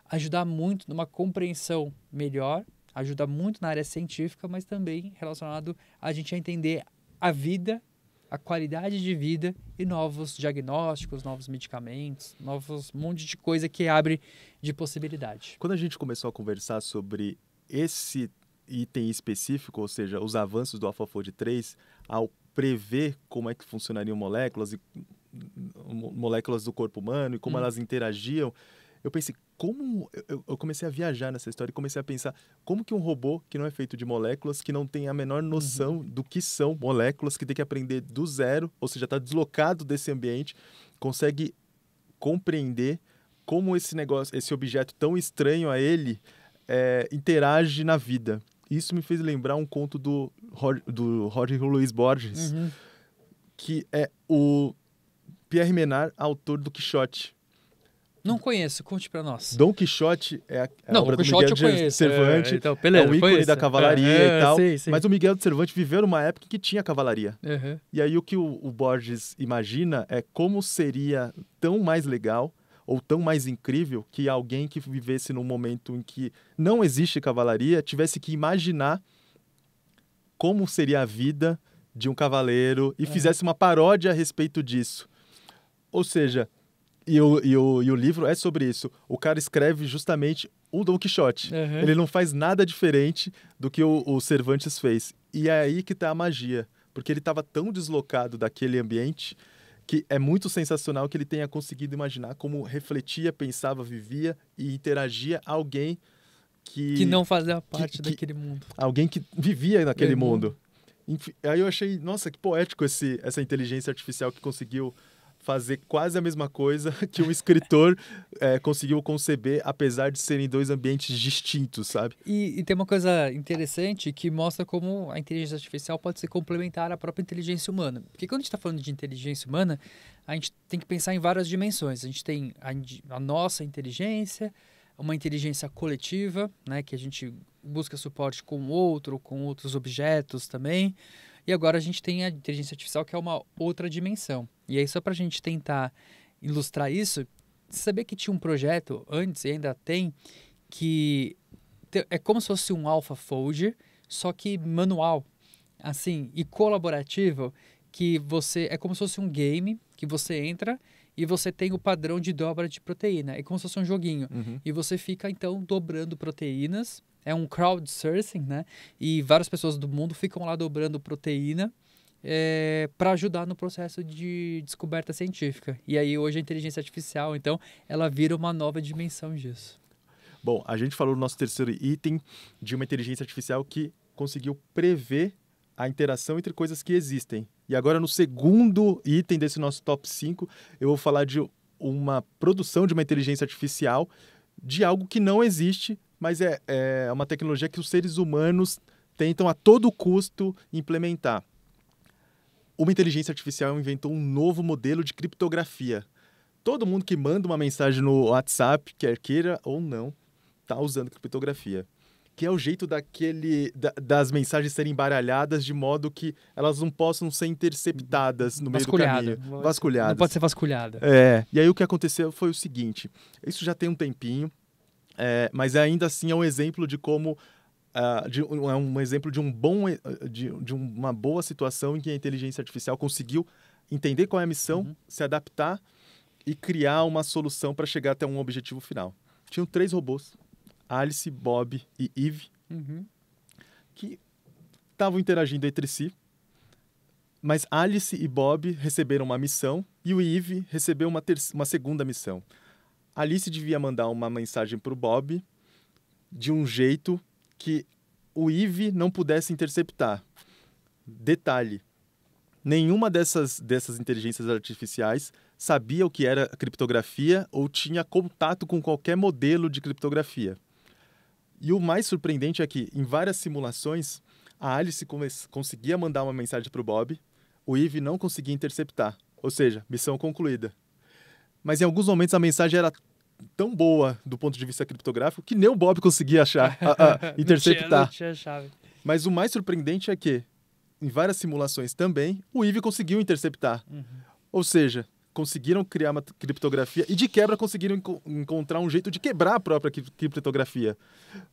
ajudar muito numa compreensão melhor, ajuda muito na área científica, mas também relacionado a gente a entender a vida, a qualidade de vida e novos diagnósticos, novos medicamentos, um monte de coisa que abre de possibilidade. Quando a gente começou a conversar sobre esse item específico, ou seja, os avanços do AlphaFold 3, ao prever como é que funcionariam moléculas do corpo humano e como elas interagiam, eu pensei, eu comecei a viajar nessa história e comecei a pensar como que um robô que não é feito de moléculas, que não tem a menor noção do que são moléculas, que tem que aprender do zero, ou seja, está deslocado desse ambiente, consegue compreender como esse objeto tão estranho a ele interage na vida. Isso me fez lembrar um conto do Jorge Luis Borges, que é o Pierre Menard, autor do Quixote. Não conheço, conte pra nós. Dom Quixote é a Não, obra o do Quixote Miguel eu de conheço. Cervantes, Então, beleza, é um ícone da cavalaria e tal, sim. mas o Miguel de Cervantes viveu numa época que tinha cavalaria. Uhum. E aí o que o Borges imagina é como seria tão mais legal ou tão mais incrível que alguém que vivesse num momento em que não existe cavalaria tivesse que imaginar como seria a vida de um cavaleiro e fizesse uma paródia a respeito disso. Ou seja, e o livro é sobre isso. O cara escreve justamente o Dom Quixote. Ele não faz nada diferente do que o Cervantes fez. E é aí que está a magia. Porque ele estava tão deslocado daquele ambiente que é muito sensacional que ele tenha conseguido imaginar como refletia, pensava, vivia e interagia alguém que não fazia parte daquele mundo. Alguém que vivia naquele mundo. Enfim, aí eu achei, nossa, que poético essa inteligência artificial que conseguiu fazer quase a mesma coisa que um escritor conseguiu conceber, apesar de serem dois ambientes distintos, sabe? E tem uma coisa interessante que mostra como a inteligência artificial pode ser complementar à própria inteligência humana. Porque quando a gente está falando de inteligência humana, a gente tem que pensar em várias dimensões. A gente tem a nossa inteligência, uma inteligência coletiva, né, que a gente busca suporte com o outro, com outros objetos também. E agora a gente tem a inteligência artificial, que é uma outra dimensão. E aí, só para a gente tentar ilustrar isso, saber que tinha um projeto antes, e ainda tem, que é como se fosse um AlphaFold, só que manual, assim, e colaborativo, que é como se fosse um game, que você entra e você tem o padrão de dobra de proteína. É como se fosse um joguinho. E você fica, então, dobrando proteínas. É um crowdsourcing, né? E várias pessoas do mundo ficam lá dobrando proteína para ajudar no processo de descoberta científica. E aí, hoje, a inteligência artificial, então, ela vira uma nova dimensão disso. Bom, a gente falou no nosso terceiro item de uma inteligência artificial que conseguiu prever a interação entre coisas que existem. E agora, no segundo item desse nosso top 5, eu vou falar de uma produção de uma inteligência artificial de algo que não existe, mas é uma tecnologia que os seres humanos tentam a todo custo implementar. Uma inteligência artificial inventou um novo modelo de criptografia. Todo mundo que manda uma mensagem no WhatsApp, quer queira ou não, está usando criptografia. Que é o jeito das mensagens serem embaralhadas de modo que elas não possam ser interceptadas no meio do caminho. Vasculhadas. Não pode ser vasculhada. E aí o que aconteceu foi o seguinte, isso já tem um tempinho, mas ainda assim é um exemplo de como é um exemplo de uma boa situação em que a inteligência artificial conseguiu entender qual é a missão, se adaptar e criar uma solução para chegar até um objetivo final. Tinham 3 robôs, Alice, Bob e Eve, que estavam interagindo entre si, mas Alice e Bob receberam uma missão e o Eve recebeu uma segunda missão. Alice devia mandar uma mensagem para o Bob de um jeito que o Eve não pudesse interceptar. Detalhe, nenhuma dessas inteligências artificiais sabia o que era criptografia ou tinha contato com qualquer modelo de criptografia. E o mais surpreendente é que, em várias simulações, a Alice conseguia mandar uma mensagem para o Bob, o Eve não conseguia interceptar, ou seja, missão concluída. Mas em alguns momentos a mensagem era tão boa do ponto de vista criptográfico que nem o Bob conseguia interceptar. Não tinha chave. Mas o mais surpreendente é que, em várias simulações também, o Eve conseguiu interceptar. Ou seja, conseguiram criar uma criptografia e, de quebra, conseguiram encontrar um jeito de quebrar a própria criptografia.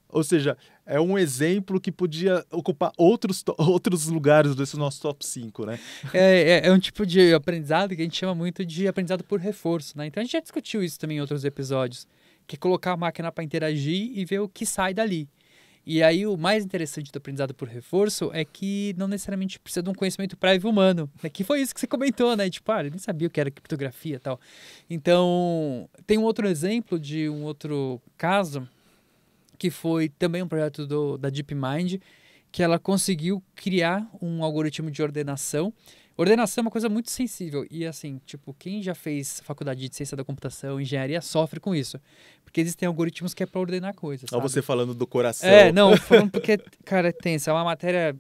Ou seja, é um exemplo que podia ocupar outros lugares desse nosso top 5, né? É um tipo de aprendizado que a gente chama muito de aprendizado por reforço, né? Então, a gente já discutiu isso também em outros episódios, que é colocar a máquina para interagir e ver o que sai dali. E aí o mais interessante do aprendizado por reforço é que não necessariamente precisa de um conhecimento prévio humano. Né? Que foi isso que você comentou, né? Tipo, eu nem sabia o que era criptografia e tal. Então, tem um outro exemplo de um outro caso, que foi também um projeto da DeepMind, que ela conseguiu criar um algoritmo de ordenação. Ordenação é uma coisa muito sensível e, assim, tipo, quem já fez faculdade de ciência da computação, engenharia, sofre com isso. Porque existem algoritmos que é para ordenar coisas, Olha sabe? você falando do coração. Não, falando porque, cara, é tenso. É uma matéria,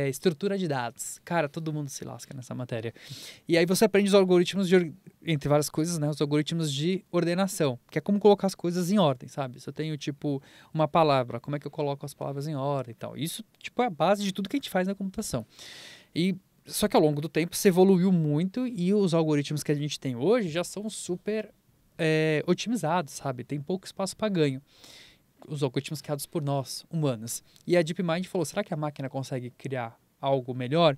estrutura de dados. Cara, todo mundo se lasca nessa matéria. E aí você aprende os algoritmos entre várias coisas, né? Os algoritmos de ordenação, que é como colocar as coisas em ordem, sabe? Se eu tenho, tipo, uma palavra, como é que eu coloco as palavras em ordem e tal. Isso, tipo, é a base de tudo que a gente faz na computação. Só que ao longo do tempo se evoluiu muito e os algoritmos que a gente tem hoje já são super otimizados, sabe? Tem pouco espaço para ganho. Os algoritmos criados por nós, humanos. E a DeepMind falou, será que a máquina consegue criar algo melhor?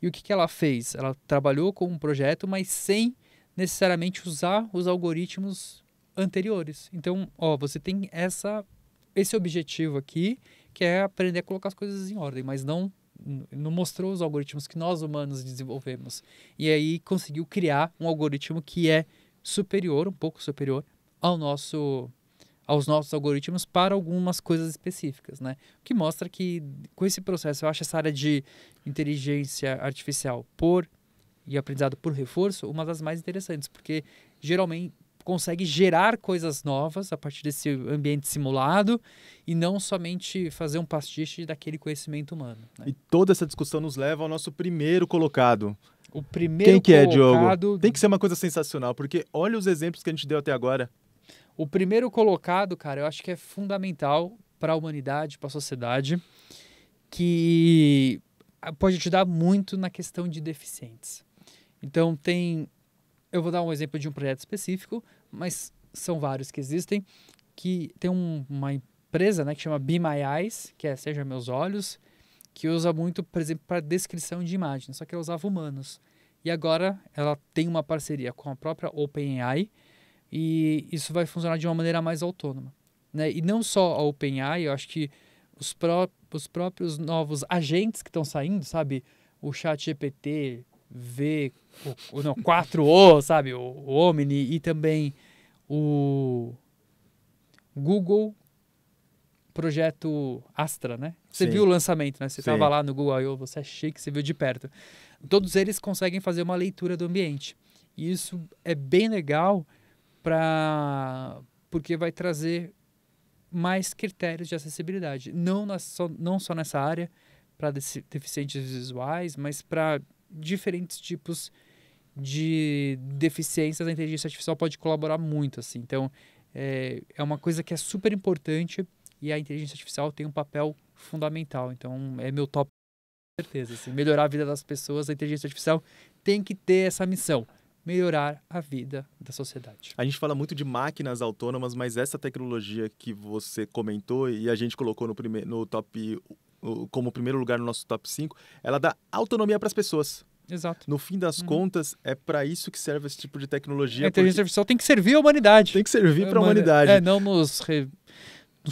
E o que ela fez? Ela trabalhou com um projeto, mas sem necessariamente usar os algoritmos anteriores. Então, você tem esse objetivo aqui, que é aprender a colocar as coisas em ordem, mas não mostrou os algoritmos que nós humanos desenvolvemos. E aí conseguiu criar um algoritmo que é superior, um pouco superior, aos nossos algoritmos para algumas coisas específicas, né? O que mostra que, com esse processo, eu acho essa área de inteligência artificial e aprendizado por reforço uma das mais interessantes, porque geralmente consegue gerar coisas novas a partir desse ambiente simulado e não somente fazer um pastiche daquele conhecimento humano. Né? E toda essa discussão nos leva ao nosso primeiro colocado. O primeiro Quem que colocado... é, Diogo? Tem que ser uma coisa sensacional, porque olha os exemplos que a gente deu até agora. O primeiro colocado, cara, eu acho que é fundamental para a humanidade, para a sociedade, que pode ajudar muito na questão de deficientes. Então, eu vou dar um exemplo de um projeto específico, mas são vários que existem, que tem uma empresa, né, que chama Be My Eyes, que é Seja Meus Olhos, que usa muito, por exemplo, para descrição de imagens, só que ela usava humanos. E agora ela tem uma parceria com a própria OpenAI e isso vai funcionar de uma maneira mais autônoma. Né? E não só a OpenAI, eu acho que os próprios novos agentes que estão saindo, sabe? O ChatGPT, 4o, sabe? O Omni e também o Google Projeto Astra, né? Você viu o lançamento, né? Você estava lá no Google I.O., você é chique, você viu de perto. Todos eles conseguem fazer uma leitura do ambiente. E isso é bem legal porque vai trazer mais critérios de acessibilidade. Não só nessa área, para deficientes visuais, mas para diferentes tipos de deficiências. A inteligência artificial pode colaborar muito, assim. Então, é uma coisa que é super importante e a inteligência artificial tem um papel fundamental. Então, é meu top, com certeza. Assim, melhorar a vida das pessoas, a inteligência artificial tem que ter essa missão. Melhorar a vida da sociedade. A gente fala muito de máquinas autônomas, mas essa tecnologia que você comentou e a gente colocou no top, como primeiro lugar no nosso top 5, ela dá autonomia para as pessoas. Exato. No fim das contas, é para isso que serve esse tipo de tecnologia. A inteligência artificial tem que servir a humanidade. Tem que servir para a humanidade. Não nos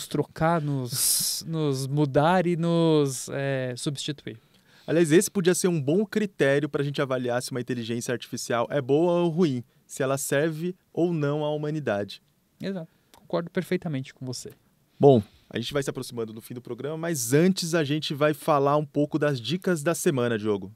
trocar, nos mudar e nos substituir. Aliás, esse podia ser um bom critério para a gente avaliar se uma inteligência artificial é boa ou ruim, se ela serve ou não à humanidade. Exato, concordo perfeitamente com você. Bom, a gente vai se aproximando do fim do programa, mas antes a gente vai falar um pouco das dicas da semana, Diogo.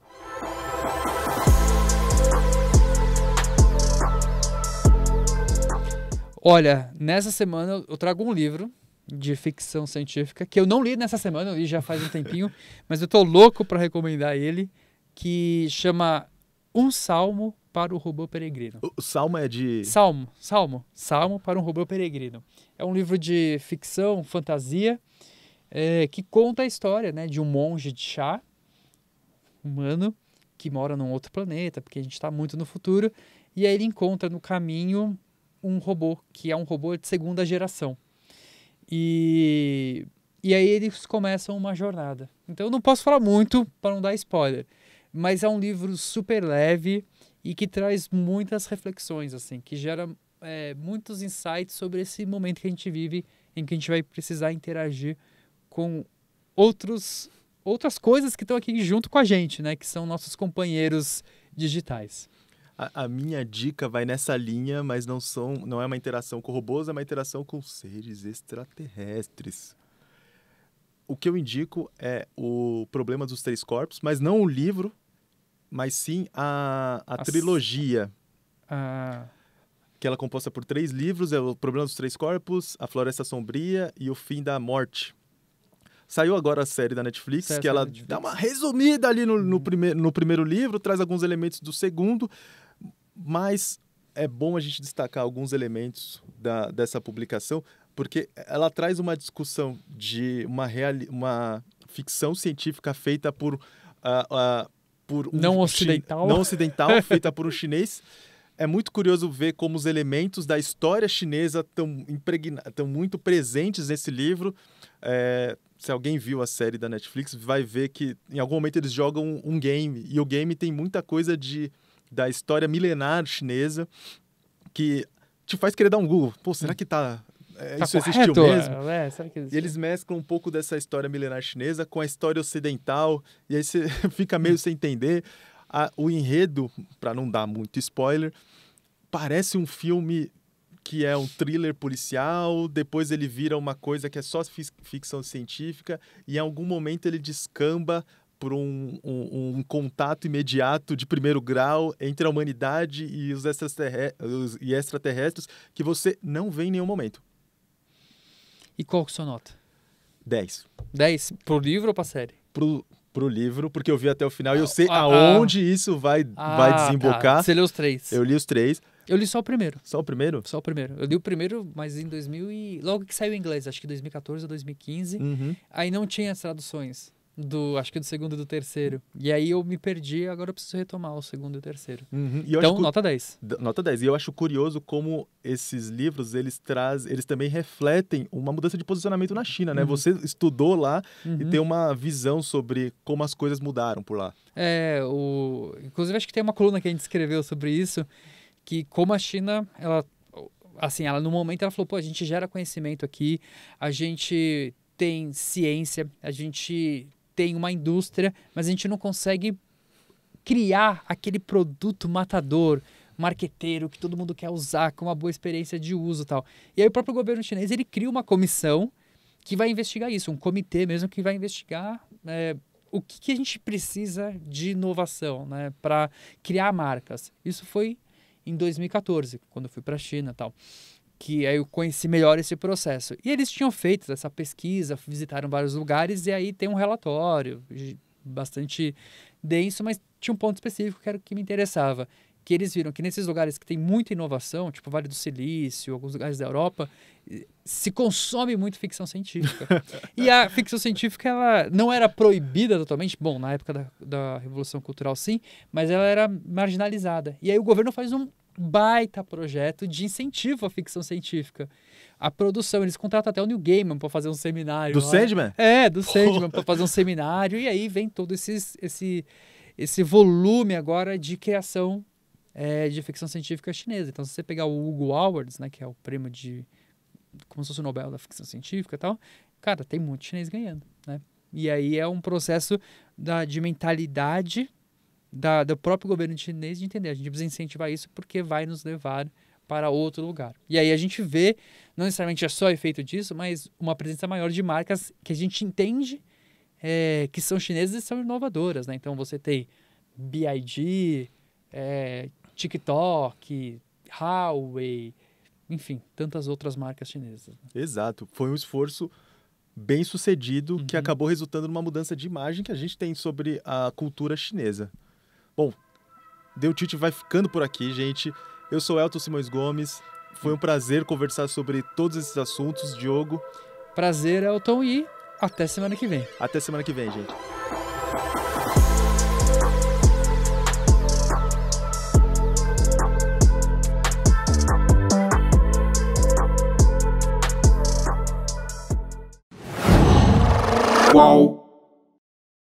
Olha, nessa semana eu trago um livro de ficção científica, que eu não li nessa semana, eu li já faz um tempinho, mas eu tô louco para recomendar ele, que chama Um Salmo para o Robô Peregrino. O salmo é de... Salmo para um Robô Peregrino. É um livro de ficção, fantasia, que conta a história, né, de um monge de chá humano que mora num outro planeta, porque a gente está muito no futuro, e aí ele encontra no caminho um robô, que é um robô de segunda geração. E aí eles começam uma jornada. Então eu não posso falar muito para não dar spoiler, mas é um livro super leve e que traz muitas reflexões, assim, que gera muitos insights sobre esse momento que a gente vive, em que a gente vai precisar interagir com outras coisas que estão aqui junto com a gente, né? Que são nossos companheiros digitais. A minha dica vai nessa linha, mas não é uma interação com robôs, é uma interação com seres extraterrestres. O que eu indico é o Problema dos Três Corpos, mas não o livro, mas sim a trilogia. Que ela é composta por 3 livros, é o Problema dos Três Corpos, A Floresta Sombria e O Fim da Morte. Saiu agora a série da Netflix, que ela dá uma resumida ali no primeiro livro, traz alguns elementos do segundo, mas é bom a gente destacar alguns elementos dessa publicação, porque ela traz uma discussão de uma ficção científica feita por não ocidental, feita por um chinês. É muito curioso ver como os elementos da história chinesa estão muito presentes nesse livro. Se alguém viu a série da Netflix, vai ver que em algum momento eles jogam um game, e o game tem muita coisa da história milenar chinesa que te faz querer dar um Google. Pô, será que isso existiu mesmo? Será que existiu? E eles mesclam um pouco dessa história milenar chinesa com a história ocidental, e aí você fica meio sem entender. O enredo, para não dar muito spoiler, parece um filme que é um thriller policial, depois ele vira uma coisa que é só ficção científica, e em algum momento ele descamba por um contato imediato de primeiro grau entre a humanidade e os extraterrestres que você não vê em nenhum momento. E qual que é a sua nota? 10. 10 pro livro ou pra série? Pro livro, porque eu vi até o final e eu sei aonde isso vai desembocar. Tá. Você leu os 3? Eu li os 3. Eu li só o primeiro. Só o primeiro? Só o primeiro. Eu li o primeiro, mas em 2000 logo que saiu em inglês, acho que 2014 ou 2015. Uhum. Aí não tinha as traduções. Acho que do segundo e do terceiro. E aí eu me perdi, agora eu preciso retomar o segundo e o terceiro. Uhum. Então, nota 10. Nota 10. E eu acho curioso como esses livros, eles também refletem uma mudança de posicionamento na China, né? Uhum. Você estudou lá e tem uma visão sobre como as coisas mudaram por lá. Inclusive, acho que tem uma coluna que a gente escreveu sobre isso, que como a China, ela no momento ela falou, pô, a gente gera conhecimento aqui, a gente tem ciência, a gente tem uma indústria, mas a gente não consegue criar aquele produto matador, marqueteiro, que todo mundo quer usar, com uma boa experiência de uso e tal. E aí o próprio governo chinês, ele cria uma comissão que vai investigar isso, um comitê mesmo que vai investigar o que a gente precisa de inovação, né, para criar marcas. Isso foi em 2014, quando eu fui para a China e tal. Que aí eu conheci melhor esse processo. E eles tinham feito essa pesquisa, visitaram vários lugares, e aí tem um relatório bastante denso, mas tinha um ponto específico que era o que me interessava. Que eles viram que nesses lugares que tem muita inovação, tipo Vale do Silício, alguns lugares da Europa, se consome muito ficção científica. E a ficção científica, ela não era proibida totalmente, bom, na época da Revolução Cultural sim, mas ela era marginalizada. E aí o governo faz um baita projeto de incentivo à ficção científica. A produção, eles contratam até o Neil Gaiman para fazer um seminário. Do Sandman? Do Sandman, para fazer um seminário. E aí vem todo esse volume agora de criação de ficção científica chinesa. Então, se você pegar o Hugo Awards, né, que é o prêmio como se fosse o Nobel da ficção científica e tal, cara, tem muito chinês ganhando, né? E aí é um processo de mentalidade do próprio governo chinês de entender, a gente precisa incentivar isso porque vai nos levar para outro lugar. E aí a gente vê, não necessariamente é só efeito disso, mas uma presença maior de marcas que a gente entende que são chinesas e são inovadoras, né? Então você tem BYD, TikTok, Huawei, enfim, tantas outras marcas chinesas. Exato. Foi um esforço bem sucedido que acabou resultando numa mudança de imagem que a gente tem sobre a cultura chinesa. Bom, Deu Tilt vai ficando por aqui, gente. Eu sou Elton Simões Gomes. Foi um prazer conversar sobre todos esses assuntos, Diogo. Prazer, Elton, e até semana que vem. Até semana que vem, gente. Qual?